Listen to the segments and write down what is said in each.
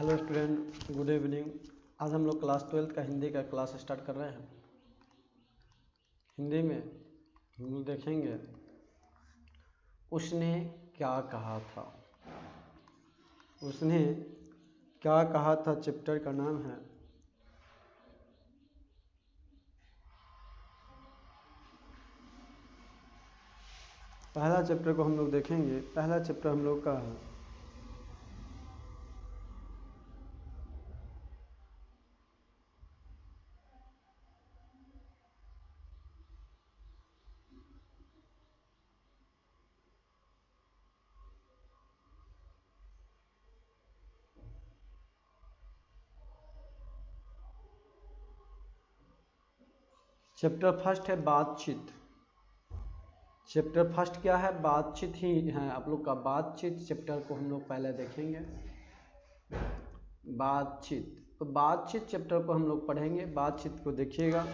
Hello student, good evening. आज हम लोग क्लास 12 का हिंदी का क्लास स्टार्ट कर रहे हैं। हिंदी में हम लोग देखेंगे उसने क्या कहा था। उसने क्या कहा था चैप्टर का नाम है। पहला चैप्टर को हम लोग देखेंगे। पहला चैप्टर हम लोग का है चैप्टर फर्स्ट है बातचीत। चैप्टर फर्स्ट क्या है? बातचीत ही है आप लोग का। बातचीत चैप्टर को हम लोग पहले देखेंगे। बातचीत, तो बातचीत चैप्टर को हम लोग पढ़ेंगे। बातचीत को देखिएगा।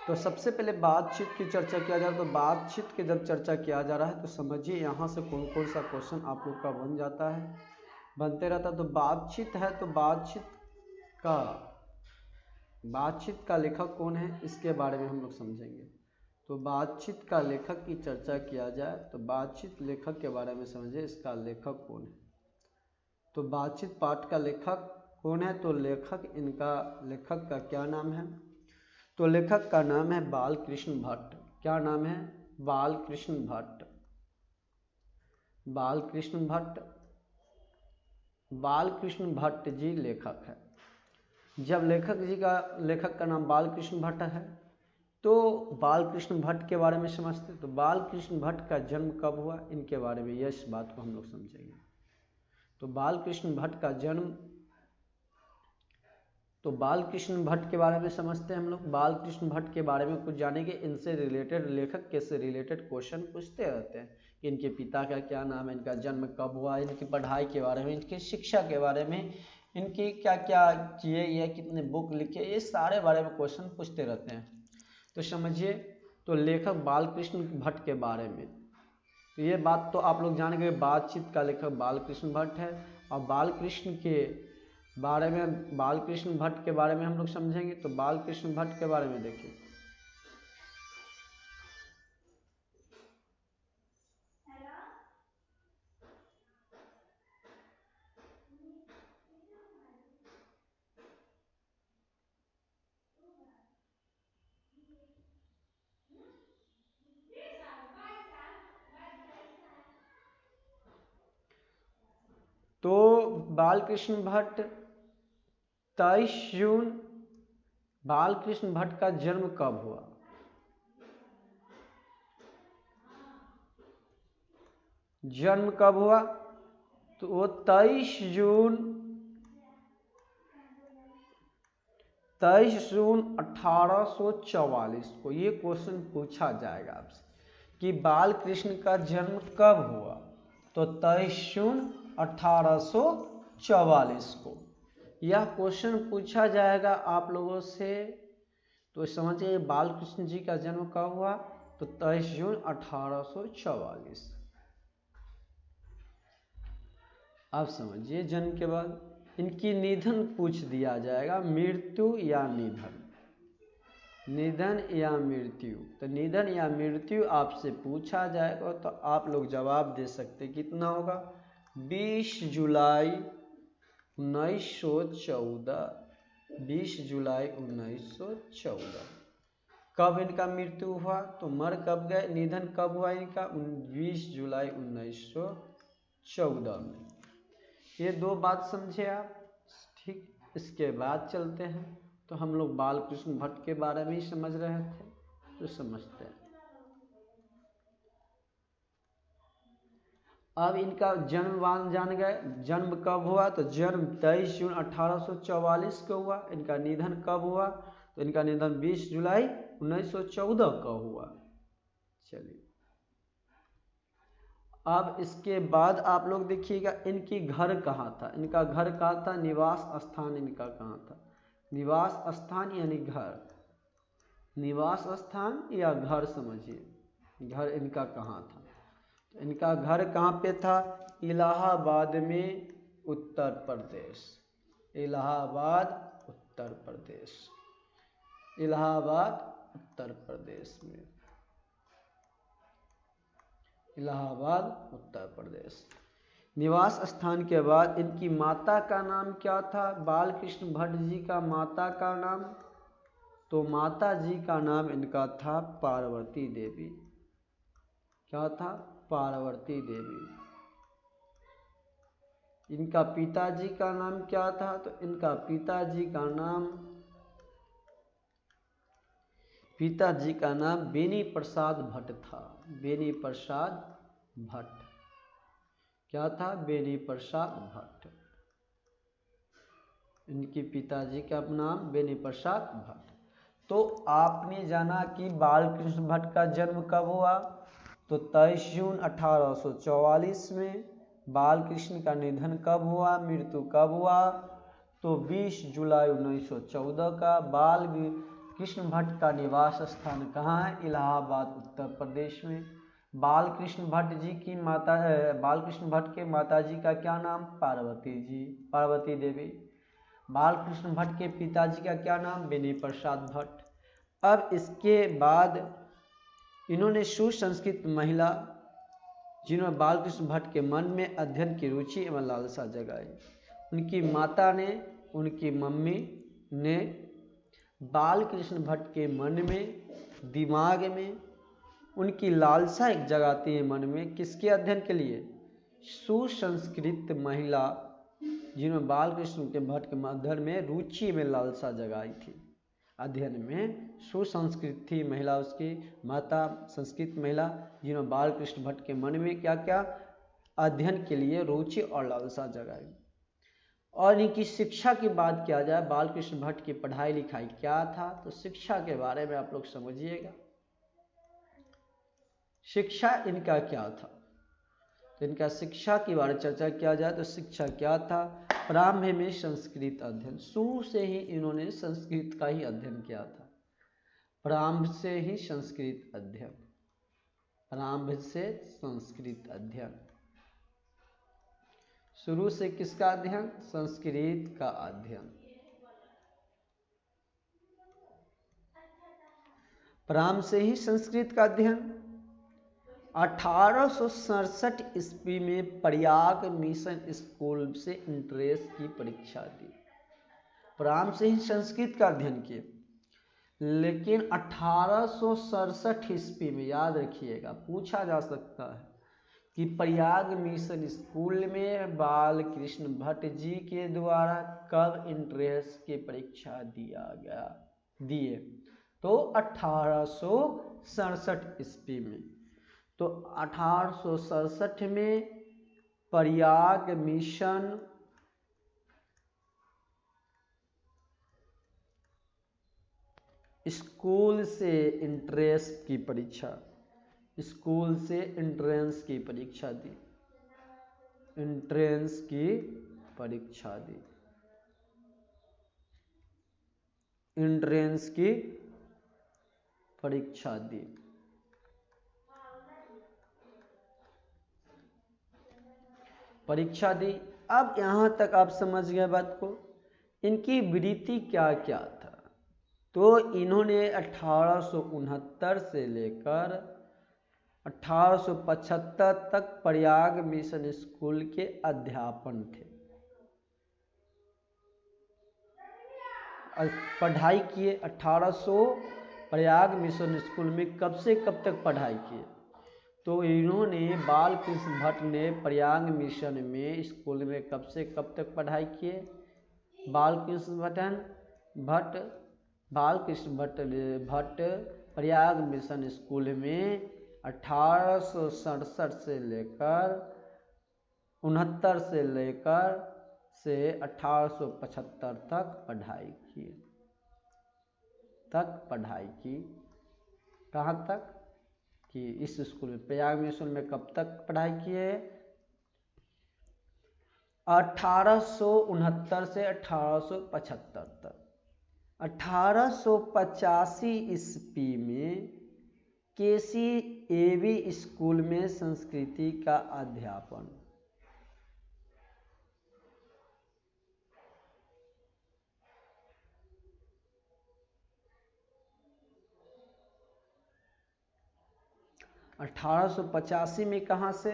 तो सबसे पहले बातचीत की चर्चा किया जा रहा है। तो बातचीत की जब चर्चा किया जा रहा है तो समझिए यहाँ से कौन कौन सा क्वेश्चन आप लोग का बन जाता है, बनते रहता है। तो बातचीत है, तो बातचीत का लेखक कौन है इसके बारे में हम लोग समझेंगे। तो बातचीत का लेखक की चर्चा किया जाए तो बातचीत लेखक के बारे में समझिए, इसका लेखक कौन है। तो बातचीत पाठ का लेखक कौन है? तो लेखक का क्या नाम है? तो लेखक का नाम है बालकृष्ण भट्ट। क्या नाम है? बालकृष्ण भट्ट। बालकृष्ण भट्ट, बालकृष्ण भट्ट जी लेखक है। जब लेखक का नाम बालकृष्ण भट्ट है तो बालकृष्ण भट्ट के बारे में समझते। तो बालकृष्ण भट्ट का जन्म कब हुआ इनके बारे में इस बात को हम लोग समझेंगे। तो बालकृष्ण भट्ट का जन्म, तो बालकृष्ण भट्ट के बारे में समझते हैं हम लोग। बालकृष्ण भट्ट के बारे में कुछ जानेंगे। इनसे रिलेटेड लेखक के से रिलेटेड क्वेश्चन पूछते रहते हैं कि इनके पिता का क्या नाम है, इनका जन्म कब हुआ, इनकी पढ़ाई के बारे में, इनकी शिक्षा के बारे में, इनकी क्या क्या किए, ये कितने बुक लिखे, ये सारे बारे में क्वेश्चन पूछते रहते हैं। तो समझिए, तो लेखक बालकृष्ण भट्ट के बारे में तो ये बात तो आप लोग जान गए। बातचीत का लेखक बालकृष्ण भट्ट है और बालकृष्ण भट्ट के बारे में हम लोग समझेंगे। तो बालकृष्ण भट्ट के बारे में देखिए। तो बालकृष्ण भट्ट 23 जून, बालकृष्ण भट्ट का जन्म कब हुआ? जन्म कब हुआ? तो वो 23 जून 1844 को ये क्वेश्चन पूछा जाएगा आपसे कि बालकृष्ण का जन्म कब हुआ। तो 23 जून 1844 को यह क्वेश्चन पूछा जाएगा आप लोगों से। तो समझिए बालकृष्ण जी का जन्म कब हुआ? तो 23 जून 1844। अब समझिए जन्म के बाद इनकी निधन पूछ दिया जाएगा, मृत्यु या निधन, निधन या मृत्यु। तो निधन या मृत्यु आपसे पूछा जाएगा तो आप लोग जवाब दे सकते। कितना होगा? 20 जुलाई 1914। 20 जुलाई 1914। कब इनका मृत्यु हुआ? तो मर कब गए, निधन कब हुआ इनका? 20 जुलाई 1914 में। ये दो बात समझे आप, ठीक। इसके बाद चलते हैं। तो हम लोग बालकृष्ण भट्ट के बारे में ही समझ रहे थे, तो समझते हैं। अब इनका जन्म जान गए। जन्म कब हुआ? तो जन्म 23 जून 1844 को हुआ। इनका निधन कब हुआ? तो इनका निधन 20 जुलाई 1914 का हुआ। चलिए, अब इसके बाद आप लोग देखिएगा इनकी घर कहाँ था। इनका घर कहाँ था? निवास स्थान इनका कहाँ था? निवास स्थान यानी घर, निवास स्थान या घर समझिए। घर इनका कहाँ था? तो इनका घर कहाँ पे था? इलाहाबाद में उत्तर प्रदेश। इलाहाबाद उत्तर प्रदेश। इलाहाबाद उत्तर प्रदेश में। इलाहाबाद उत्तर प्रदेश। निवास स्थान के बाद इनकी माता का नाम क्या था? बालकृष्ण भट्ट जी का माता का नाम, तो माता जी का नाम इनका था पार्वती देवी। क्या था? पार्वती देवी। इनका पिताजी का नाम क्या था? तो इनका पिताजी का नाम बेनी प्रसाद भट्ट था। बेनी प्रसाद भट्ट। क्या था? बेनी प्रसाद भट्ट। इनके पिताजी का नाम बेनी प्रसाद भट्ट। तो आपने जाना कि बालकृष्ण भट्ट का जन्म कब हुआ? तो 23 जून 1844 में। बालकृष्ण का निधन कब हुआ? मृत्यु कब हुआ? तो 20 जुलाई 1914 का। बालकृष्ण भट्ट का निवास स्थान कहाँ है? इलाहाबाद उत्तर प्रदेश में। बालकृष्ण भट्ट के माताजी का क्या नाम? पार्वती देवी। बालकृष्ण भट्ट के पिताजी का क्या नाम? बेनी प्रसाद भट्ट। अब इसके बाद इन्होंने सुसंस्कृत महिला जिन्होंने बालकृष्ण भट्ट के मन में अध्ययन की रुचि एवं लालसा जगाई। उनकी मम्मी ने बालकृष्ण भट्ट के मन में, दिमाग में उनकी लालसा एक जगाती है मन में, किसके अध्ययन के लिए? सुसंस्कृत महिला जिन्होंने बालकृष्ण के भट्ट के अध्ययन में रुचि में लालसा जगाई थी। अध्ययन में सुसंस्कृत थी महिला, उसकी माता संस्कृत महिला जिन्होंने बालकृष्ण भट्ट के मन में क्या क्या? अध्ययन के लिए रुचि और लालसा जगाई। और इनकी शिक्षा की बात किया जाए, बालकृष्ण भट्ट की पढ़ाई लिखाई क्या था? तो शिक्षा के बारे में आप लोग समझिएगा। शिक्षा इनका क्या था? तो इनका शिक्षा के बारे में चर्चा किया जाए तो शिक्षा क्या था? प्रारंभ में संस्कृत अध्ययन। शुरू से ही इन्होंने संस्कृत का ही अध्ययन किया था। प्रारंभ से ही संस्कृत अध्ययन। प्रारंभ से संस्कृत अध्ययन। शुरू से किसका अध्ययन? संस्कृत का अध्ययन। प्रारंभ से ही संस्कृत का अध्ययन। 1867 ईस्वी में प्रयाग मिशन स्कूल से इंट्रेंस की परीक्षा दी। प्रारंभ से ही संस्कृत का अध्ययन किए, लेकिन 1867 ईस्वी में, याद रखिएगा, पूछा जा सकता है कि प्रयाग मिशन स्कूल में बालकृष्ण भट्ट जी के द्वारा कब इंट्रेंस की परीक्षा दिए? तो 1867 ईस्वी में। तो 1867 में प्रयाग मिशन स्कूल से इंट्रेंस की परीक्षा दी। इंट्रेंस की परीक्षा दी। अब यहाँ तक आप समझ गए बात को। इनकी वृत्ति क्या क्या था? तो इन्होंने 1869 से लेकर 1875 तक प्रयाग मिशन स्कूल के अध्यापन थे। पढ़ाई किए 1800 प्रयाग मिशन स्कूल में। कब से कब तक पढ़ाई किए? तो इन्होंने बालकृष्ण भट्ट ने प्रयाग मिशन में स्कूल में कब से कब तक पढ़ाई किए? बालकृष्ण भट्ट प्रयाग मिशन स्कूल में 1867 से लेकर 1875 तक पढ़ाई की। कहाँ तक? कि इस स्कूल में, प्रयाग मिशन में कब तक पढ़ाई किए? 1869 से 1875 तक। 1885 ईस्वी में KCAV स्कूल में संस्कृति का अध्यापन। 1885 में कहाँ से?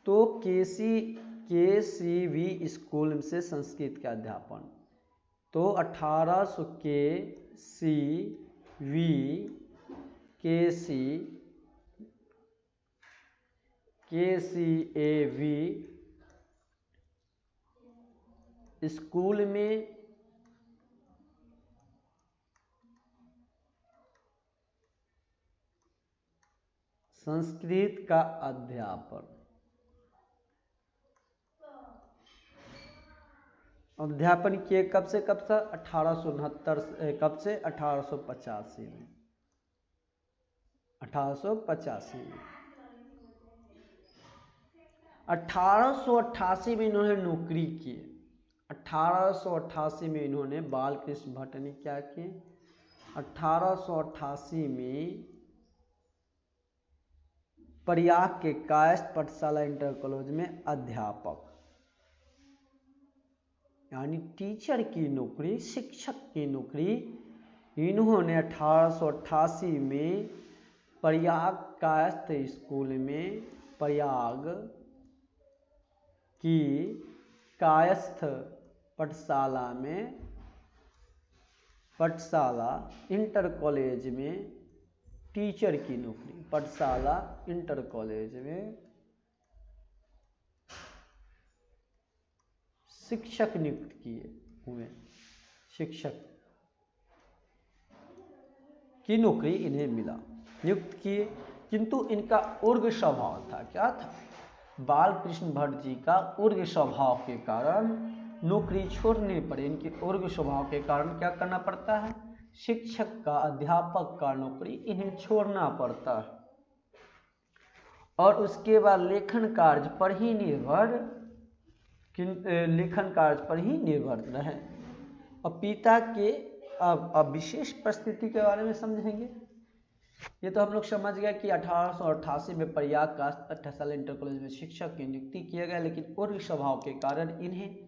तो KCV स्कूल से संस्कृत का अध्यापन। तो 1800 KCAV स्कूल में संस्कृत का अध्यापन किए। कब से कब तक? 1869। कब से? 1885 में। 1885 में। 1888 में इन्होंने नौकरी की। 1888 में इन्होंने, बालकृष्ण भट्ट ने क्या किए? 1888 में प्रयाग के कायस्थ पाठशाला इंटर कॉलेज में अध्यापक यानी टीचर की नौकरी, शिक्षक की नौकरी इन्होंने 1888 में प्रयाग कायस्थ स्कूल में, प्रयाग की कायस्थ पाठशाला में, पाठशाला इंटर कॉलेज में टीचर की नौकरी, पाठशाला इंटर कॉलेज में शिक्षक नियुक्त किए हुए, शिक्षक की नौकरी इन्हें मिला, नियुक्त किए। किंतु इनका उग्र स्वभाव था। क्या था? बालकृष्ण भट्ट जी का उग्र स्वभाव के कारण नौकरी छोड़नी पड़ी। इनके उग्र स्वभाव के कारण क्या करना पड़ता है? शिक्षक का, अध्यापक का नौकरी इन्हें छोड़ना पड़ता है और उसके बाद लेखन कार्य पर ही निर्भर रहे। और पिता के अब विशेष परिस्थिति के बारे में समझेंगे। ये तो हम लोग समझ गए कि 1888 में प्रयाग का पाठशाला इंटर कॉलेज में शिक्षक की नियुक्ति किया गया, लेकिन उग्र स्वभाव के कारण इन्हें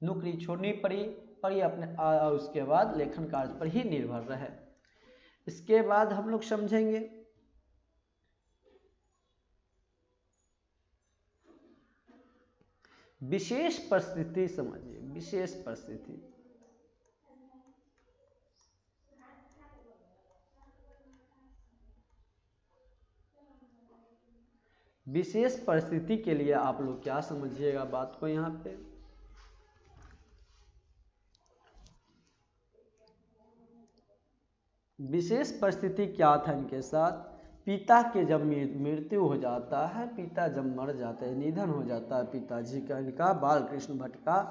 नौकरी छोड़नी पड़ी और ये अपने उसके बाद लेखन कार्य पर ही निर्भर रहे। इसके बाद हम लोग समझेंगे विशेष परिस्थिति। समझिए विशेष परिस्थिति। विशेष परिस्थिति के लिए आप लोग क्या समझिएगा बात को यहाँ पे, विशेष परिस्थिति क्या था इनके साथ? पिता के जब मृत्यु हो जाता है, पिता जब मर जाते हैं, निधन हो जाता है पिताजी का, इनका बालकृष्ण भट्ट का,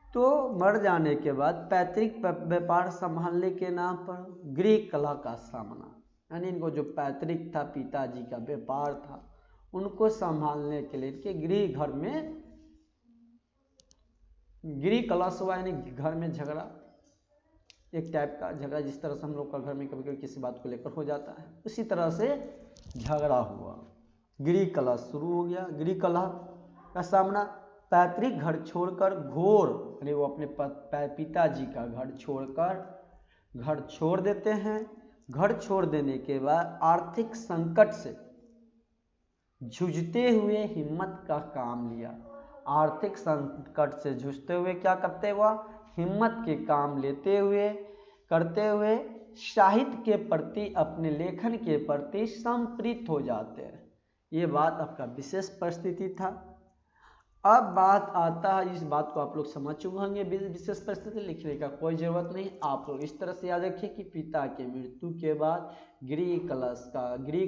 तो मर जाने के बाद पैतृक व्यापार संभालने के नाम पर गृह कला का सामना, यानी इनको जो पैतृक था, पिताजी का व्यापार था, उनको संभालने के लिए इनके गृह घर में गृह कला हुआ, यानी घर में झगड़ा, एक टाइप का झगड़ा, जिस तरह से हम लोग का घर में कभी कभी किसी बात को लेकर हो जाता है, उसी तरह से झगड़ा हुआ, गृह कला शुरू हो गया। गृह कला का सामना, पैतृक घर छोड़कर घोर, यानी वो अपने पिताजी का घर छोड़ देते हैं। घर छोड़ देने के बाद आर्थिक संकट से जूझते हुए हिम्मत का काम लिया। आर्थिक संकट से जूझते हुए क्या करते हुआ? हिम्मत के काम करते हुए साहित्य के प्रति, अपने लेखन के प्रति संप्रीत हो जाते हैं। ये बात आपका विशेष परिस्थिति था। अब बात आता है, इस बात को आप लोग समझ चुके होंगे, विशेष परिस्थिति लिखने का कोई ज़रूरत नहीं। आप लोग इस तरह से याद रखिए कि पिता के मृत्यु के बाद गृह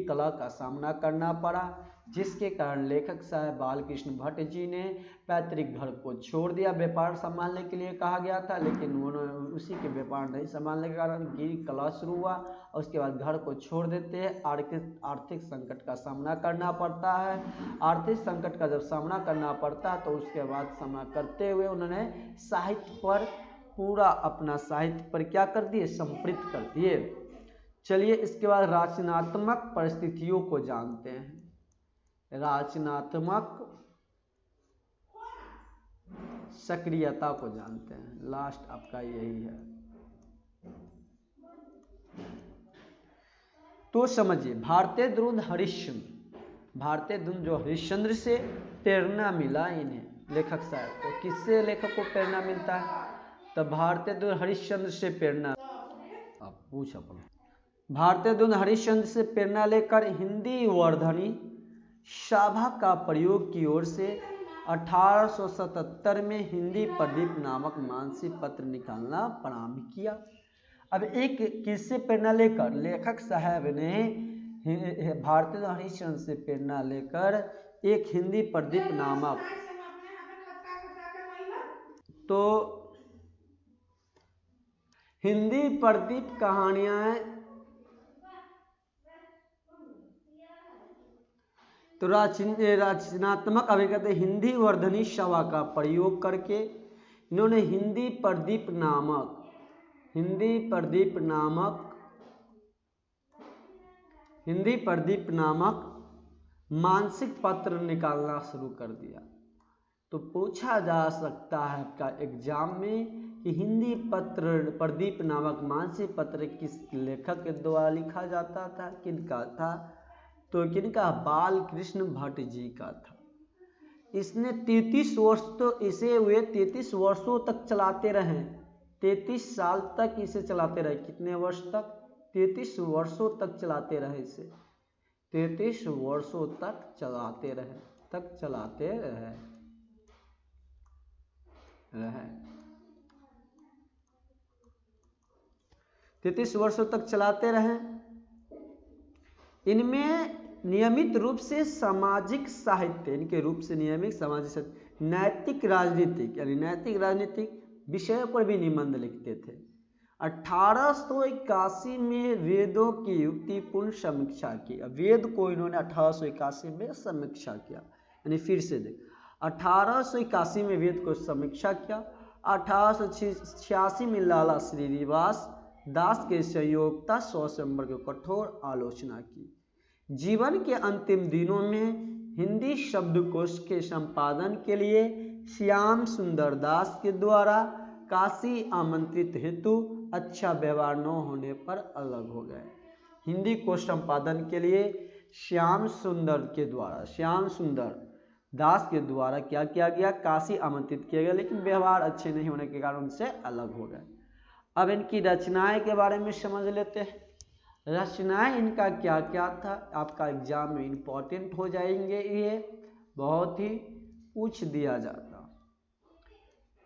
कला का सामना करना पड़ा, जिसके कारण लेखक साहब बालकृष्ण भट्ट जी ने पैतृक घर को छोड़ दिया। व्यापार संभालने के लिए कहा गया था, लेकिन उन्होंने उसी के व्यापार नहीं संभालने के कारण गृह कला शुरू हुआ और उसके बाद घर को छोड़ देते हैं। आर्थिक संकट का सामना करना पड़ता है। आर्थिक संकट का जब सामना करना पड़ता है तो उसके बाद सामना करते हुए उन्होंने साहित्य पर, पूरा अपना साहित्य पर क्या कर दिए? संप्रीत कर दिए। चलिए इसके बाद रचनात्मक परिस्थितियों को जानते हैं। रचनात्मक सक्रियता को जानते हैं। लास्ट आपका यही है। तो समझिए, भारतीय द्रोण हरिश्चंद्र, भारतीय द्रोण जो हरिश्चंद्र से प्रेरणा मिला इन्हें लेखक साहब को, किससे लेखक को प्रेरणा मिलता है? तो भारतीय द्रोण हरिश्चंद्र से प्रेरणा, आप पूछ अपना, भारतीय द्रोण हरिश्चंद्र से प्रेरणा लेकर हिंदी वर्धनी सभा का प्रयोग की ओर से 1877 में हिंदी प्रदीप नामक मासिक पत्र निकालना प्रारंभ किया। अब एक किससे प्रेरणा लेकर? लेखक साहब ने भारतीय द्रोण हरिश्चंद्र से प्रेरणा लेकर एक हिंदी प्रदीप नामक, तो हिंदी प्रदीप कहानियां, तो रचनात्मक अभिगत हिंदी वर्धनी सभा का प्रयोग करके इन्होंने हिंदी प्रदीप नामक मासिक पत्र निकालना शुरू कर दिया। तो पूछा जा सकता है आपका एग्जाम में कि हिंदी प्रदीप नामक मासिक पत्र किस लेखक के द्वारा लिखा जाता था, किनका था? तो किनका? बाल कृष्ण भट्ट जी का था। इसने 33 वर्ष, तो इसे हुए 33 वर्षों तक चलाते रहे, 33 साल तक इसे चलाते रहे। कितने वर्ष तक? 33 वर्षों तक चलाते रहे इसे, 33 वर्षों तक चलाते रहे, 33 वर्षों तक चलाते रहे। इनमें नियमित रूप से सामाजिक साहित्य, इनके रूप से नियमित सामाजिक साहित्य, नैतिक राजनीतिक यानी नैतिक राजनीतिक विषयों पर भी निबंध लिखते थे। 1881 में वेदों की युक्तिपूर्ण समीक्षा की। वेद को इन्होंने 1881 में समीक्षा किया, यानी फिर से देख, 1881 में वेद को समीक्षा किया। 1886 में लाला श्रीनिवास दास के सहयोगिता 100 सितंबर की कठोर आलोचना की। जीवन के अंतिम दिनों में हिंदी शब्दकोश के संपादन के लिए श्याम सुंदर दास के द्वारा काशी आमंत्रित हेतु अच्छा व्यवहार न होने पर अलग हो गए। हिंदी को संपादन के लिए श्याम सुंदर दास के द्वारा क्या किया गया? काशी आमंत्रित किया गया, लेकिन व्यवहार अच्छे नहीं होने के कारण उनसे अलग हो गए। अब इनकी रचनाएं के बारे में समझ लेते हैं। रचनाएं इनका क्या क्या था, आपका एग्जाम में इंपॉर्टेंट हो जाएंगे, ये बहुत ही पूछ दिया जाता।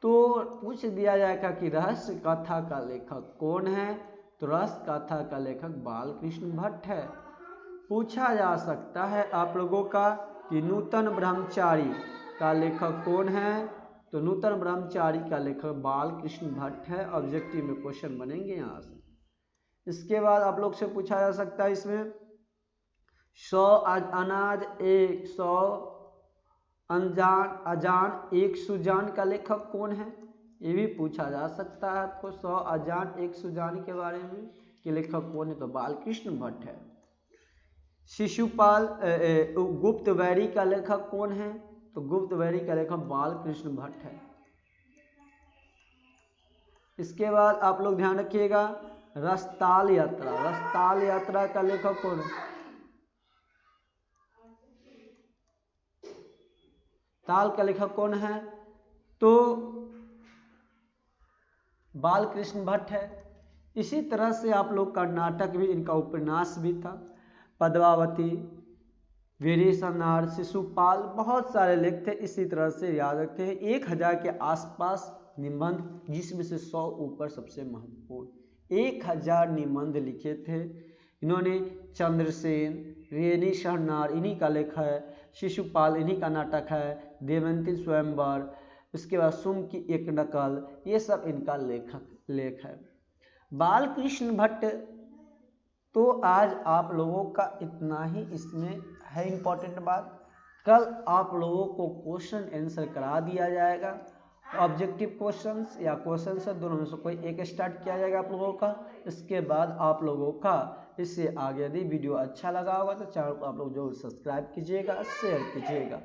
तो पूछ दिया जाएगा कि रहस्य कथा का लेखक कौन है? तो रहस्य कथा का लेखक बालकृष्ण भट्ट है। पूछा जा सकता है आप लोगों का कि नूतन ब्रह्मचारी का लेखक कौन है? तो नूतन ब्रह्मचारी का लेखक बालकृष्ण भट्ट है। ऑब्जेक्टिव में क्वेश्चन बनेंगे यहाँ से। इसके बाद आप लोग से पूछा जा सकता है इसमें 100 अनाज 100 अजान 1 सुजान का लेखक कौन है? ये भी पूछा जा सकता है आपको 100 अजान 1 सुजान के बारे में कि लेखक कौन है? तो बालकृष्ण भट्ट है। शिशुपाल गुप्तवैरी का लेखक कौन है? तो गुप्तवैरी का लेखक बालकृष्ण भट्ट है। इसके बाद आप लोग ध्यान रखिएगा रसताल यात्रा का लेखक कौन है? ताल का लेखक कौन है? तो बालकृष्ण भट्ट है। इसी तरह से आप लोग का नाटक भी, इनका उपन्यास भी था, पद्मावती, वीरेशनार, शिशुपाल, बहुत सारे लेख थे। इसी तरह से याद रखते हैं 1000 के आसपास निबंध, जिसमें से 100 ऊपर सबसे महत्वपूर्ण 1000 निबंध लिखे थे इन्होंने। चंद्रसेन, रेनी शहनार इन्हीं का लेख है, शिशुपाल इन्हीं का नाटक है, देवंती स्वयंवर, उसके बाद सुम की एक नकल, ये सब इनका लेख है। बालकृष्ण भट्ट, तो आज आप लोगों का इतना ही इसमें है इम्पोर्टेंट बात। कल आप लोगों को क्वेश्चन आंसर करा दिया जाएगा, ऑब्जेक्टिव क्वेश्चंस या क्वेश्चन से दोनों में से कोई एक स्टार्ट किया जाएगा आप लोगों का। इसके बाद आप लोगों का इससे आगे यदि वीडियो अच्छा लगा होगा तो चैनल को आप लोग जो सब्सक्राइब कीजिएगा, शेयर कीजिएगा।